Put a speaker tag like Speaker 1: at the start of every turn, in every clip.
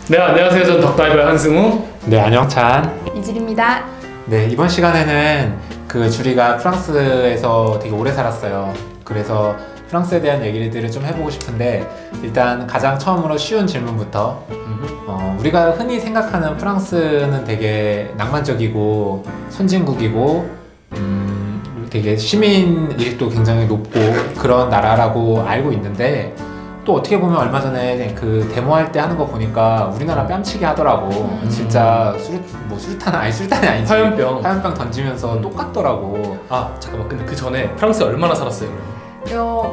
Speaker 1: 네, 안녕하세요. 전 덕다이버의 한승우.
Speaker 2: 네, 안녕찬.
Speaker 3: 이질입니다.
Speaker 2: 네, 이번 시간에는 주리가 프랑스에서 되게 오래 살았어요. 그래서 프랑스에 대한 얘기들을 좀 해보고 싶은데, 일단 가장 처음으로 쉬운 질문부터. 우리가 흔히 생각하는 프랑스는 되게 낭만적이고 선진국이고 되게 시민의식도 굉장히 높고 그런 나라라고 알고 있는데, 또 어떻게 보면 얼마 전에 그 데모할 때 하는 거 보니까 우리나라 뺨치게 하더라고. 진짜 수류탄 아니지. 화염병 던지면서 똑같더라고.
Speaker 1: 아, 잠깐만. 근데 그 전에 프랑스에 얼마나 살았어요?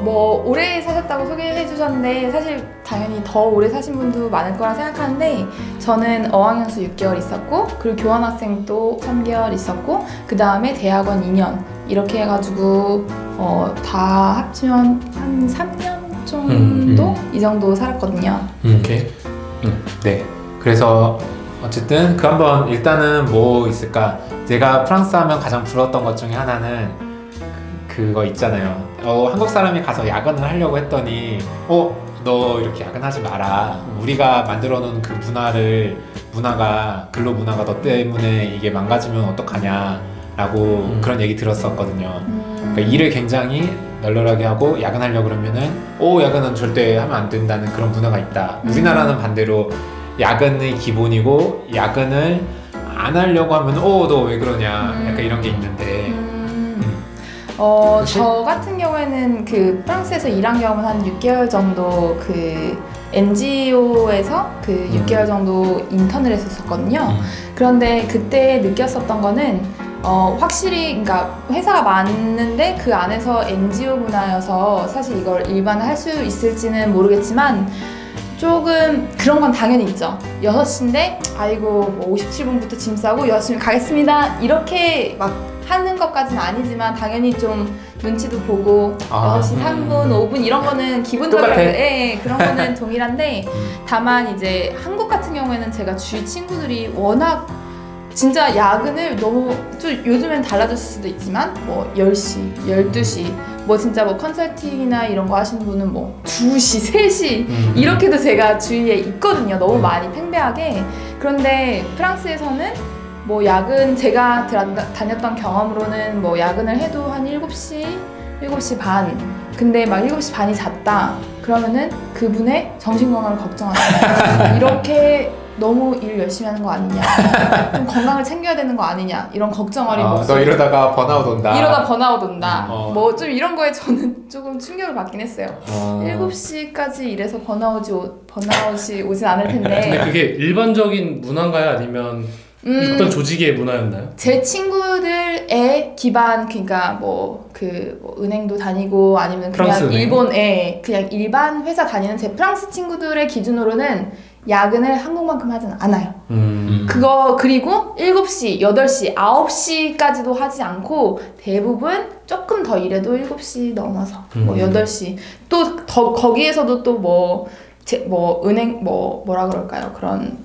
Speaker 3: 뭐 오래 사셨다고 소개해 주셨는데 사실 당연히 더 오래 사신 분도 많을 거라 생각하는데, 저는 어학연수 6개월 있었고, 그리고 교환학생도 3개월 있었고, 그 다음에 대학원 2년 이렇게 해가지고 다 합치면 한 3년 정도? 이 정도 살았거든요.
Speaker 1: 오케이.
Speaker 2: 네. 그래서 어쨌든 한번 일단은 뭐 있을까? 제가 프랑스 하면 가장 부러웠던 것 중에 하나는 그거 있잖아요. 한국 사람이 가서 야근을 하려고 했더니 너 이렇게 야근하지 마라. 우리가 만들어 놓은 그 문화가 근로 문화가 너 때문에 이게 망가지면 어떡하냐 라고 그런 얘기 들었었거든요. 그러니까 일을 굉장히 널널하게 하고 야근하려고 그러면은 야근은 절대 하면 안 된다는 그런 문화가 있다. 우리나라는 반대로 야근이 기본이고, 야근을 안 하려고 하면 너 왜 그러냐 약간 이런 게 있는데,
Speaker 3: 저 같은 경우에는 그 프랑스에서 일한 경험은 한 6개월 정도 그 NGO에서 그 6개월 정도 인턴을 했었거든요. 그런데 그때 느꼈었던 거는 확실히, 그러니까 회사가 많은데 그 안에서 NGO 문화여서 사실 이걸 일반화할 수 있을지는 모르겠지만, 조금 그런 건 당연히 있죠. 6시인데 아이고 뭐 57분부터 짐 싸고 6시면 가겠습니다 이렇게 막 하는 것까지는 아니지만, 당연히 좀 눈치도 보고 6시 3분, 5분 이런 거는 기본적으로 그런 거는 동일한데, 다만 이제 한국 같은 경우에는 제가 주위 친구들이 워낙 진짜 야근을 너무, 좀 요즘엔 달라졌을 수도 있지만 뭐 10시, 12시, 뭐 진짜 뭐 컨설팅이나 이런 거 하시는 분은 뭐 2시, 3시 이렇게도 제가 주위에 있거든요. 너무 많이 팽배하게. 그런데 프랑스에서는 뭐 야근, 제가 다녔던 경험으로는 뭐 야근을 해도 한 7시, 7시 반, 근데 막 7시 반이 잤다 그러면은 그분의 정신건강을 걱정하는 이렇게 너무 일 열심히 하는 거 아니냐, 좀 건강을 챙겨야 되는 거 아니냐, 이런 걱정 어린 목소리.
Speaker 2: 너 이러다가 번아웃 온다.
Speaker 3: 이러다 번아웃 온다. 뭐 좀 이런 거에 저는 조금 충격을 받긴 했어요. 7시까지 일해서 번아웃이 오진 않을 텐데.
Speaker 1: 근데 그게 일반적인 문화인가요? 아니면 어떤 조직의 문화였나요?
Speaker 3: 제 친구들의 기반, 그러니까 뭐 은행도 다니고 아니면 그냥 일본에 그냥 일반 회사 다니는 제 프랑스 친구들의 기준으로는 야근을 한국만큼 하진 않아요. 그거, 그리고 7시, 8시, 9시까지도 하지 않고 대부분 조금 더 일해도 7시 넘어서 뭐 8시, 또 거기에서도 또 뭐 은행 뭐라 그럴까요? 그런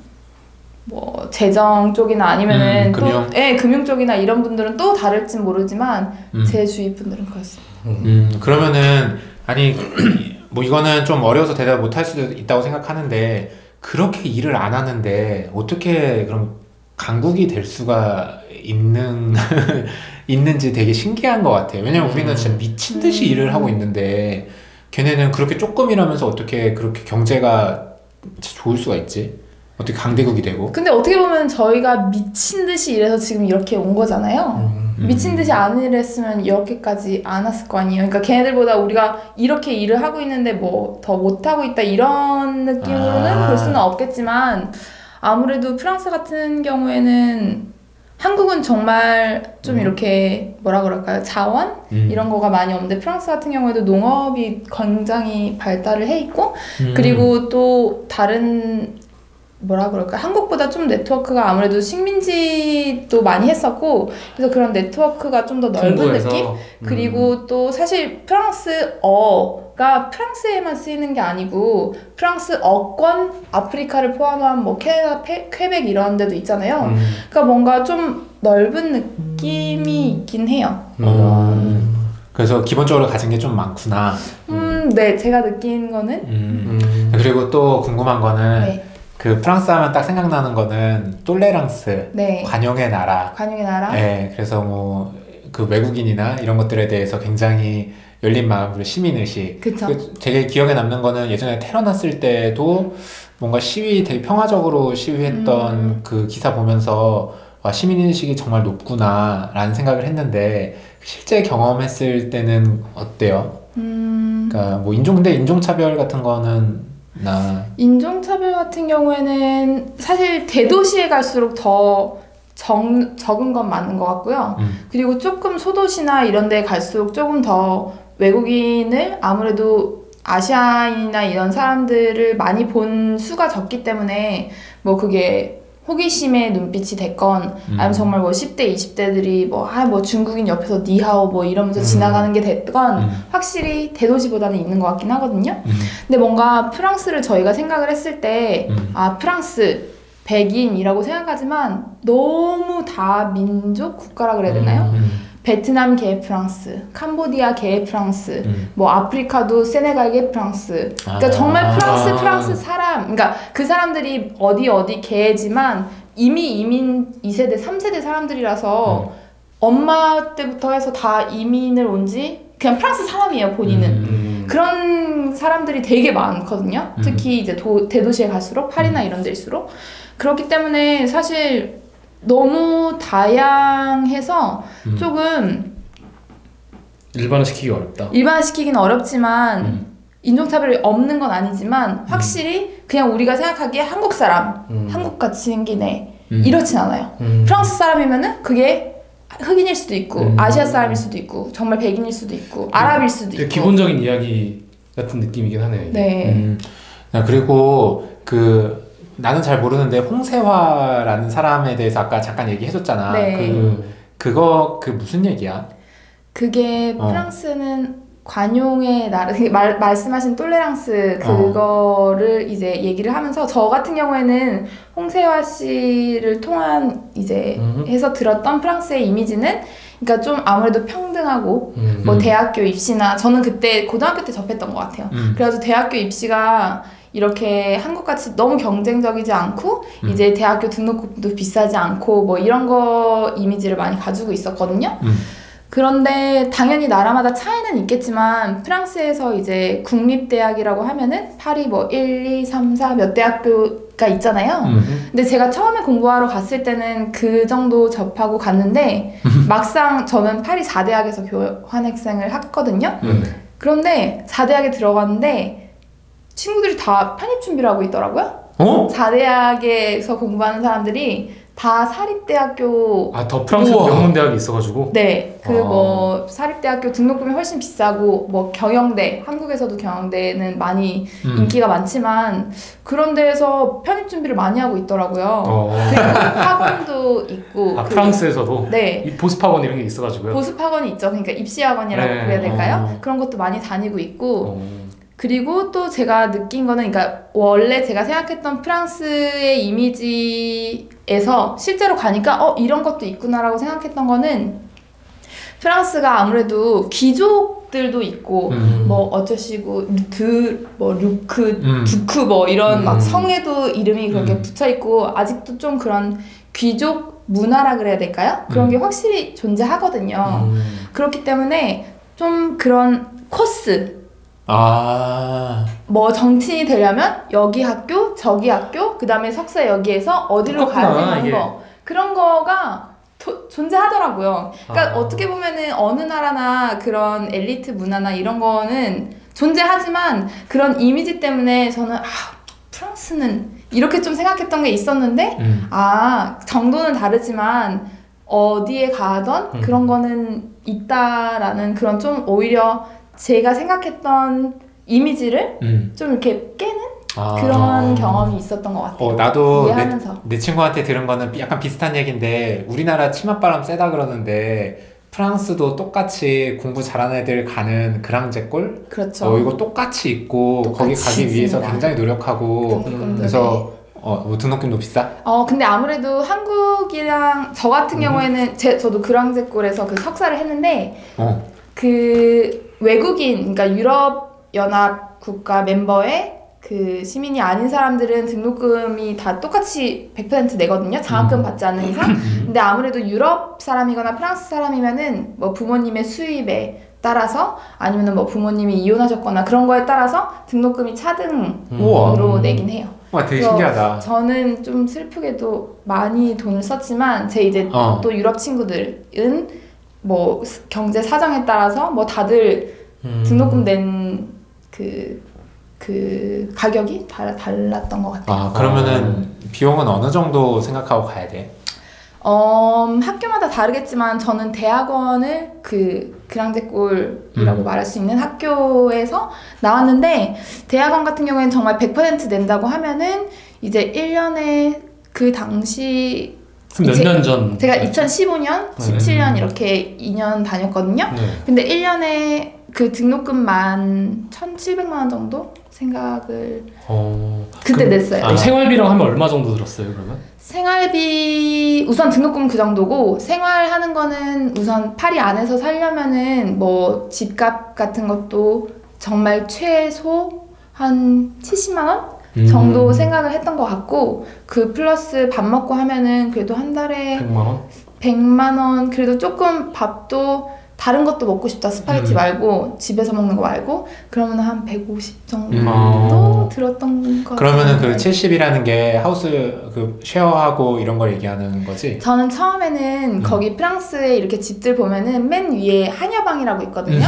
Speaker 3: 뭐 재정 쪽이나 아니면은 금융 쪽이나 이런 분들은 또 다를진 모르지만 제 주위 분들은 그렇습니다.
Speaker 2: 그러면은 아니 뭐 이거는 좀 어려워서 대답 못 할 수도 있다고 생각하는데, 그렇게 일을 안 하는데 어떻게 그럼 강국이 될 수가 있는지 되게 신기한 것 같아요. 왜냐면 우리는 진짜 미친 듯이 일을 하고 있는데, 걔네는 그렇게 조금 일하면서 어떻게 그렇게 경제가 좋을 수가 있지? 어떻게 강대국이 되고?
Speaker 3: 근데 어떻게 보면 저희가 미친 듯이 일해서 지금 이렇게 온 거잖아요. 미친 듯이 안 일했으면 이렇게까지 안 왔을 거 아니에요. 그러니까 걔네들보다 우리가 이렇게 일을 하고 있는데 뭐 더 못하고 있다 이런 느낌으로는 볼 수는 없겠지만, 아무래도 프랑스 같은 경우에는, 한국은 정말 좀 이렇게 뭐라 그럴까요? 자원? 이런 거가 많이 없는데, 프랑스 같은 경우에도 농업이 굉장히 발달을 해 있고, 그리고 또 다른 뭐라 그럴까, 한국보다 좀 네트워크가 아무래도 식민지도 많이 했었고, 그래서 그런 네트워크가 좀 더 넓은
Speaker 1: 동부에서.
Speaker 3: 느낌? 그리고 또 사실 프랑스어가 프랑스에만 쓰이는 게 아니고, 프랑스어권 아프리카를 포함한 뭐 캐나다, 퀘벡 이런 데도 있잖아요. 그러니까 뭔가 좀 넓은 느낌이 있긴 해요.
Speaker 2: 그래서 기본적으로 가진 게 좀 많구나.
Speaker 3: 네, 제가 느낀 거는.
Speaker 2: 그리고 또 궁금한 거는
Speaker 3: 네.
Speaker 2: 그 프랑스 하면 딱 생각나는 거는 똘레랑스,
Speaker 3: 네.
Speaker 2: 관용의 나라.
Speaker 3: 관용의 나라.
Speaker 2: 네, 그래서 뭐 그 외국인이나 이런 것들에 대해서 굉장히 열린 마음으로 시민의식.
Speaker 3: 그쵸.
Speaker 2: 되게 기억에 남는 거는 예전에 테러 났을 때도 뭔가 시위 되게 평화적으로 시위했던 그 기사 보면서 와, 시민의식이 정말 높구나 라는 생각을 했는데 실제 경험했을 때는 어때요? 그러니까 뭐 근데 인종차별 같은 거는
Speaker 3: 인종차별 같은 경우에는 사실 대도시에 갈수록 더 적은 건 맞는 것 같고요. 그리고 조금 소도시나 이런 데 갈수록 조금 더 외국인을 아무래도 아시아인이나 이런 사람들을 많이 본 수가 적기 때문에 뭐 그게 호기심의 눈빛이 됐건 아니면 정말 뭐 10대, 20대들이 뭐 중국인 옆에서 니하오 뭐 이러면서 지나가는 게 됐건 확실히 대도시보다는 있는 것 같긴 하거든요. 근데 뭔가 프랑스를 저희가 생각을 했을 때 프랑스 백인이라고 생각하지만 너무 다민족 국가라 그래야 되나요? 베트남계 프랑스, 캄보디아계 프랑스, 뭐 아프리카도 세네갈계 프랑스. 그러니까 정말 프랑스 사람. 그러니까 그 사람들이 어디 계지만 이미 이민 2세대, 3세대 사람들이라서 엄마 때부터 해서 다 이민을 온지 그냥 프랑스 사람이에요, 본인은. 그런 사람들이 되게 많거든요. 특히 이제 대도시에 갈수록 파리나 이런 데일수록. 그렇기 때문에 사실 너무 다양해서 조금 일반화시키기는 어렵지만 인종차별이 없는 건 아니지만 확실히 그냥 우리가 생각하기에 한국 사람, 한국같이 생긴 애 이렇진 않아요. 프랑스 사람이면은 그게 흑인일 수도 있고 아시아 사람일 수도 있고 정말 백인일 수도 있고 아랍일 수도 있고
Speaker 1: 기본적인 이야기 같은 느낌이긴 하네요.
Speaker 3: 네.
Speaker 2: 그리고 나는 잘 모르는데 홍세화라는 사람에 대해서 아까 잠깐 얘기해줬잖아.
Speaker 3: 네.
Speaker 2: 그거 무슨 얘기야?
Speaker 3: 그게 프랑스는 관용의 나라, 말씀하신 똘레랑스 그거를 이제 얘기를 하면서 저 같은 경우에는 홍세화 씨를 통한 이제 해서 들었던 프랑스의 이미지는 그러니까 좀 아무래도 평등하고 뭐 대학교 입시나 저는 그때 고등학교 때 접했던 것 같아요. 그래서 대학교 입시가 이렇게 한국같이 너무 경쟁적이지 않고 이제 대학교 등록금도 비싸지 않고 뭐 이런 거 이미지를 많이 가지고 있었거든요. 그런데 당연히 나라마다 차이는 있겠지만 프랑스에서 이제 국립대학이라고 하면은 파리 뭐 1, 2, 3, 4 몇 대학교가 있잖아요. 근데 제가 처음에 공부하러 갔을 때는 그 정도 접하고 갔는데 막상 저는 파리 4대학에서 교환학생을 했거든요. 그런데 4대학에 들어갔는데 친구들이 다 편입 준비를 하고 있더라고요. 4대학에서 공부하는 사람들이 다 사립대학교.
Speaker 1: 더 프랑스 명문대학이 있어가지고?
Speaker 3: 네. 뭐 사립대학교 등록금이 훨씬 비싸고 뭐 경영대, 한국에서도 경영대는 많이 인기가 많지만 그런 데에서 편입 준비를 많이 하고 있더라고요. 그리고 학원도 있고.
Speaker 1: 프랑스에서도?
Speaker 3: 네.
Speaker 1: 이 보습학원 이런 게 있어가지고요?
Speaker 3: 보습학원이 있죠. 그러니까 입시학원이라고 그래야 될까요? 그런 것도 많이 다니고 있고. 그리고 또 제가 느낀 거는 그러니까 원래 제가 생각했던 프랑스의 이미지에서 실제로 가니까 이런 것도 있구나라고 생각했던 거는 프랑스가 아무래도 귀족들도 있고 뭐 어쩌시고 루크, 두크 뭐 이런 막 성에도 이름이 그렇게 붙어 있고 아직도 좀 그런 귀족 문화라 그래야 될까요? 그런 게 확실히 존재하거든요. 그렇기 때문에 좀 그런 코스 뭐 정치인이 되려면 여기 학교, 저기 학교, 그 다음에 석사 여기에서 어디로 가야지 하는 거 그런 거가 존재하더라고요. 그러니까 어떻게 보면은 어느 나라나 그런 엘리트 문화나 이런 거는 존재하지만 그런 이미지 때문에 저는 프랑스는 이렇게 좀 생각했던 게 있었는데 정도는 다르지만 어디에 가던 그런 거는 있다라는 그런 좀 오히려 제가 생각했던 이미지를 좀 이렇게 깨는 그런 경험이 있었던 것 같아요.
Speaker 2: 나도
Speaker 3: 이해하면서.
Speaker 2: 내 친구한테 들은 거는 약간 비슷한 얘기인데 우리나라 치맛바람 세다 그러는데 프랑스도 똑같이 공부 잘하는 애들 가는 그랑제골?
Speaker 3: 그렇죠.
Speaker 2: 이거 똑같이 있고 거기 가기 위해서 굉장히 노력하고 그래서 뭐 등록금도 비싸?
Speaker 3: 근데 아무래도 한국이랑 저 같은 경우에는 저도 그랑제골에서 그 석사를 했는데 그 외국인, 그러니까 유럽 연합 국가 멤버의 그 시민이 아닌 사람들은 등록금이 다 똑같이 100% 내거든요. 장학금 받지 않는 이상. 근데 아무래도 유럽 사람이거나 프랑스 사람이면은 뭐 부모님의 수입에 따라서 아니면은 뭐 부모님이 이혼하셨거나 그런 거에 따라서 등록금이 차등으로 내긴 해요.
Speaker 2: 와, 되게 신기하다.
Speaker 3: 저는 좀 슬프게도 많이 돈을 썼지만 제 이제 또 유럽 친구들은 뭐 경제 사정에 따라서 뭐 다들 등록금 낸 그 가격이 달랐던 것 같아요.
Speaker 2: 아, 그러면은 비용은 어느 정도 생각하고 가야 돼?
Speaker 3: 학교마다 다르겠지만 저는 대학원을 그랑제골이라고 말할 수 있는 학교에서 나왔는데 대학원 같은 경우에는 정말 100% 낸다고 하면은 이제 1년에 그 당시
Speaker 1: 몇 년 전?
Speaker 3: 제가 2015년, 17년 이렇게 2년 다녔거든요. 근데 1년에 그 등록금만 1,700만 원 정도 생각을 그때 냈어요.
Speaker 1: 그럼 생활비랑 하면 얼마 정도 들었어요, 그러면?
Speaker 3: 생활비 우선 등록금 그 정도고 생활하는 거는 우선 파리 안에서 살려면은 뭐 집값 같은 것도 정말 최소 한 70만 원 정도 생각을 했던 것 같고 그 플러스 밥 먹고 하면은 그래도 한 달에
Speaker 1: 100만 원?
Speaker 3: 100만 원 그래도 조금 밥도 다른 것도 먹고 싶다 스파게티 말고 집에서 먹는 거 말고 그러면 한 150 정도 들었던 거
Speaker 2: 그러면은 그 70이라는 게 하우스 그 쉐어하고 이런 걸 얘기하는 거지?
Speaker 3: 저는 처음에는 거기 프랑스에 이렇게 집들 보면은 맨 위에 한여방이라고 있거든요.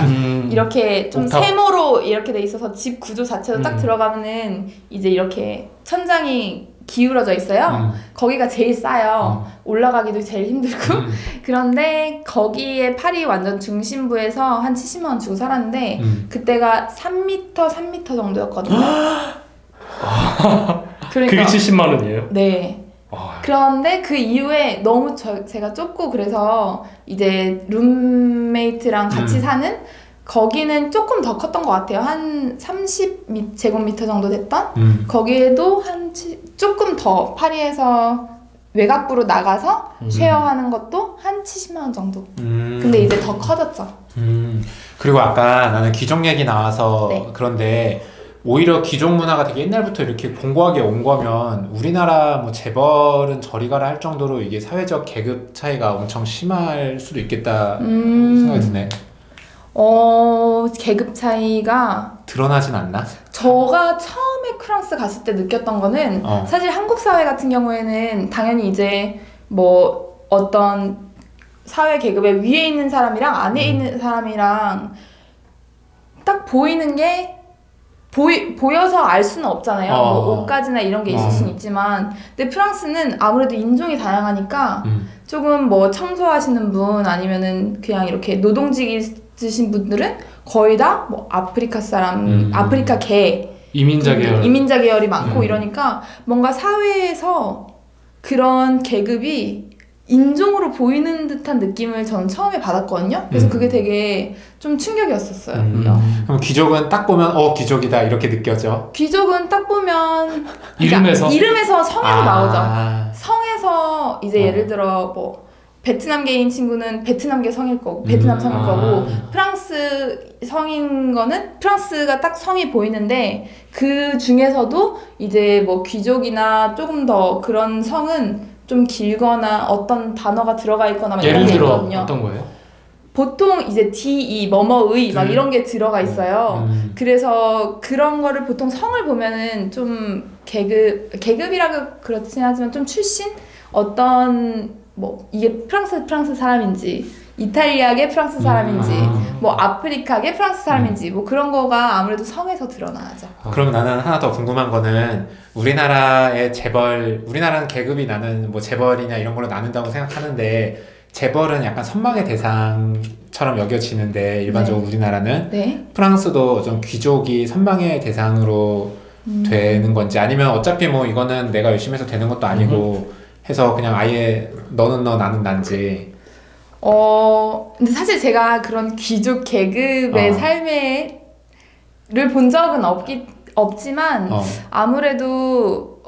Speaker 3: 이렇게 좀
Speaker 1: 옥탑.
Speaker 3: 세모로 이렇게 돼 있어서 집 구조 자체도 딱 들어가면은 이제 이렇게 천장이 기울어져 있어요. 거기가 제일 싸요. 올라가기도 제일 힘들고. 그런데 거기에 파리 완전 중심부에서 한 70만 원 주고 살았는데 그때가 3m 정도였거든요. 그러니까
Speaker 1: 그게 70만 원이에요?
Speaker 3: 네. 그런데 그 이후에 너무 제가 좁고 그래서 이제 룸메이트랑 같이 사는 거기는 조금 더 컸던 것 같아요. 한 30제곱미터 정도 됐던? 거기에도 조금 더 파리에서 외곽부로 나가서 쉐어하는 것도 한 70만 원 정도. 근데 이제 더 커졌죠.
Speaker 2: 그리고 아까 나는 귀족 얘기 나와서
Speaker 3: 네.
Speaker 2: 그런데 오히려 귀족 문화가 되게 옛날부터 이렇게 공고하게 온 거면 우리나라 뭐 재벌은 저리 가라 할 정도로 이게 사회적 계급 차이가 엄청 심할 수도 있겠다 생각이 드네.
Speaker 3: 계급 차이가
Speaker 2: 드러나진 않나?
Speaker 3: 제가 처음에 프랑스 갔을 때 느꼈던 거는 사실 한국 사회 같은 경우에는 당연히 이제 뭐 어떤 사회 계급의 위에 있는 사람이랑 안에 있는 사람이랑 딱 보이는 게 보여서 알 수는 없잖아요. 뭐 옷가지나 이런 게 있을 수는 있지만 근데 프랑스는 아무래도 인종이 다양하니까 조금 뭐 청소하시는 분 아니면은 그냥 이렇게 노동직이 있으신 분들은 거의 다 뭐 아프리카 사람, 아프리카 계 이민자 계열이 많고 이러니까 뭔가 사회에서 그런 계급이 인종으로 보이는 듯한 느낌을 저는 처음에 받았거든요. 그래서 그게 되게 좀 충격이었었어요.
Speaker 2: 그럼 귀족은 딱 보면 귀족이다 이렇게 느껴져?
Speaker 3: 귀족은 딱 보면
Speaker 1: 이름에서
Speaker 3: 성에서 나오죠. 성에서 이제 예를 들어 뭐 베트남계인 친구는 베트남계 성일 거고 베트남 성일 거고 프랑스 성인 거는 프랑스가 딱 성이 보이는데 그 중에서도 이제 뭐 귀족이나 조금 더 그런 성은 좀 길거나 어떤 단어가 들어가 있거나 막 이런 게 있거든요.
Speaker 1: 예를 들어 어떤 거예요?
Speaker 3: 보통 이제 DE 뭐뭐의 막 이런 게 들어가 있어요. 그래서 그런 거를 보통 성을 보면은 좀 계급이라고 그렇진 하지만 좀 출신 어떤 뭐 이게 프랑스 사람인지 이탈리아계 프랑스 사람인지 뭐 아프리카계 프랑스 사람인지 뭐 그런 거가 아무래도 성에서 드러나죠.
Speaker 2: 그럼 나는 하나 더 궁금한 거는 우리나라의 우리나라는 계급이 나는 뭐 재벌이냐 이런 걸로 나눈다고 생각하는데 재벌은 약간 선망의 대상처럼 여겨지는데 일반적으로 우리나라는 프랑스도 좀 귀족이 선망의 대상으로 되는 건지 아니면 어차피 뭐 이거는 내가 열심히 해서 되는 것도 아니고 해서 그냥 아예 너는 너 나는 난지.
Speaker 3: 근데 사실 제가 그런 귀족 계급의 삶을 본 적은 없지만 아무래도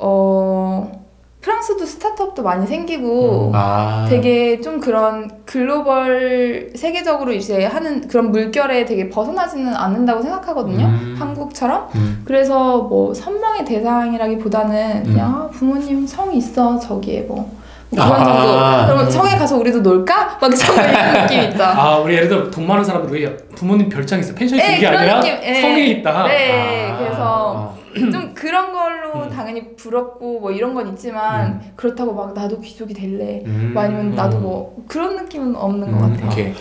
Speaker 3: 프랑스도 스타트업도 많이 생기고
Speaker 2: 아.
Speaker 3: 되게 좀 그런 글로벌 세계적으로 이제 하는 그런 물결에 되게 벗어나지는 않는다고 생각하거든요. 한국처럼. 그래서 뭐 선망의 대상이라기보다는 그냥 부모님 성이 있어 저기에 뭐 그런 정도. 그러면 성에 가서 우리도 놀까? 막 이런 느낌 있죠.
Speaker 1: 아, 우리 예를 들어 돈 많은 사람들 왜 부모님 별장 있어? 펜션이 있어? 이게 아니라 성에 있다.
Speaker 3: 네, 그래서 좀 그런 걸로 당연히 부럽고 뭐 이런 건 있지만 그렇다고 막 나도 귀족이 될래 뭐 아니면 나도 뭐 그런 느낌은 없는 것 같아요.
Speaker 1: 오케이.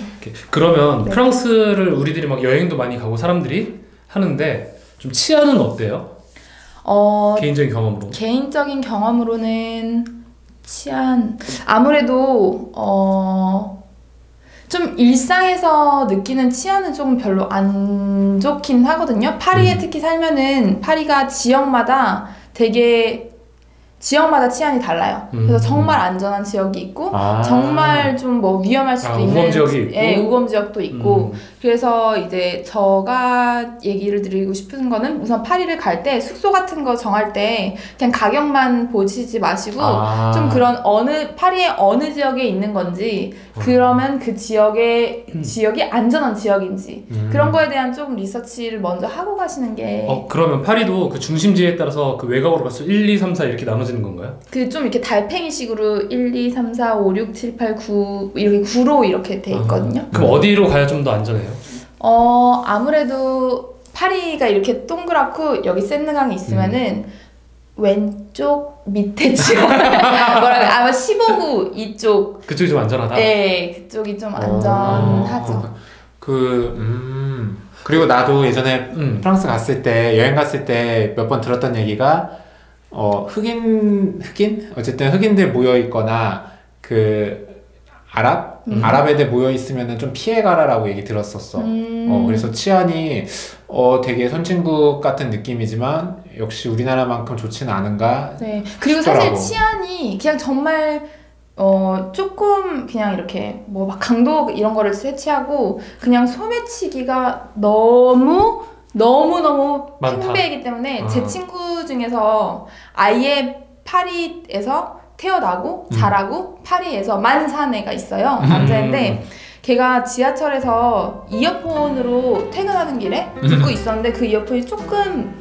Speaker 1: 그러면 네. 프랑스를 우리들이 막 여행도 많이 가고 사람들이 하는데 좀 치안은 어때요? 개인적인 경험으로.
Speaker 3: 개인적인 경험으로는 치안 아무래도 좀 일상에서 느끼는 치안은 조금 별로 안 좋긴 하거든요. 파리에 특히 살면은 파리가 지역마다 치안이 달라요. 그래서 정말 안전한 지역이 있고 정말 좀 뭐 위험할 수도 있는
Speaker 1: 우범 지역이 있고
Speaker 3: 예, 우범 지역도 있고 그래서 이제 제가 얘기를 드리고 싶은 거는 우선 파리를 갈 때 숙소 같은 거 정할 때 그냥 가격만 보시지 마시고 좀 그런 파리의 어느 지역에 있는 건지 그러면 그 지역이 안전한 지역인지 그런 거에 대한 좀 리서치를 먼저 하고 가시는 게
Speaker 1: 그러면 파리도 그 중심지에 따라서 그 외곽으로 갈수록 1, 2, 3, 4 이렇게 나눠지는 건가요?
Speaker 3: 그 좀 이렇게 달팽이식으로 1, 2, 3, 4, 5, 6, 7, 8, 9 이렇게 9로 이렇게 돼 있거든요.
Speaker 1: 그럼 어디로 가야 좀 더 안전해요?
Speaker 3: 아무래도 파리가 이렇게 동그랗고 여기 샌드강이 있으면은 왼쪽 밑에 지역 아마 15구 이쪽
Speaker 1: 그쪽이 좀 안전하다?
Speaker 3: 네, 그쪽이 좀 안전하죠.
Speaker 2: 그리고 나도 예전에 프랑스 갔을 때 여행 갔을 때 몇 번 들었던 얘기가 흑인 어쨌든 흑인들 모여 있거나 그 아랍 애들 모여 있으면은 좀 피해 가라라고 얘기 들었었어. 그래서 치안이 되게 선진국 같은 느낌이지만 역시 우리나라만큼 좋지는 않은가.
Speaker 3: 네. 그리고
Speaker 2: 싶더라고.
Speaker 3: 사실 치안이 그냥 정말 조금 그냥 이렇게 뭐 막 강도 이런 거를 채취하고 그냥 소매치기가 너무 팽배이기 때문에 제 친구 중에서 아예 파리에서 태어나고 자라고 파리에서만 산 애가 있어요. 남자인데 걔가 지하철에서 이어폰으로 퇴근하는 길에 듣고 있었는데 그 이어폰이 조금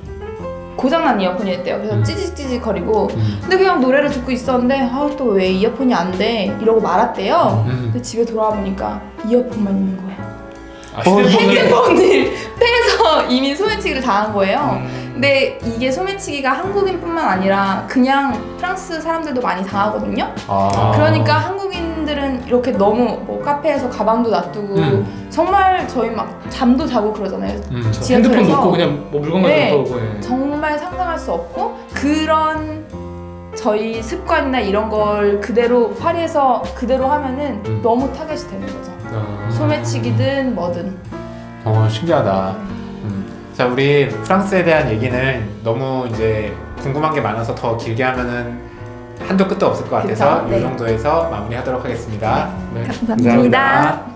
Speaker 3: 고장난 이어폰이었대요. 그래서 찌직찌직 거리고 근데 그냥 노래를 듣고 있었는데 또 왜 이어폰이 안 돼? 이러고 말았대요. 근데 집에 돌아와 보니까 이어폰만 있는 거예요. 핸드폰을 빼서 이미 소매치기를 당한 거예요. 근데 이게 소매치기가 한국인뿐만 아니라 그냥 프랑스 사람들도 많이 당하거든요. 그러니까 한국인들은 이렇게 너무 뭐 카페에서 가방도 놔두고 정말 저희 막 잠도 자고 그러잖아요.
Speaker 1: 핸드폰 놓고 그냥 뭐 물건 가지고 오고
Speaker 3: 정말 상상할 수 없고 그런 저희 습관이나 이런 걸 그대로 파리에서 그대로 하면은 너무 타겟이 되는 거죠. 소매치기든 뭐든.
Speaker 2: 신기하다. 자, 우리 프랑스에 대한 얘기는 너무 이제 궁금한 게 많아서 더 길게 하면은 한도 끝도 없을 것 같아서 이 정도에서 마무리하도록 하겠습니다.
Speaker 3: 감사합니다.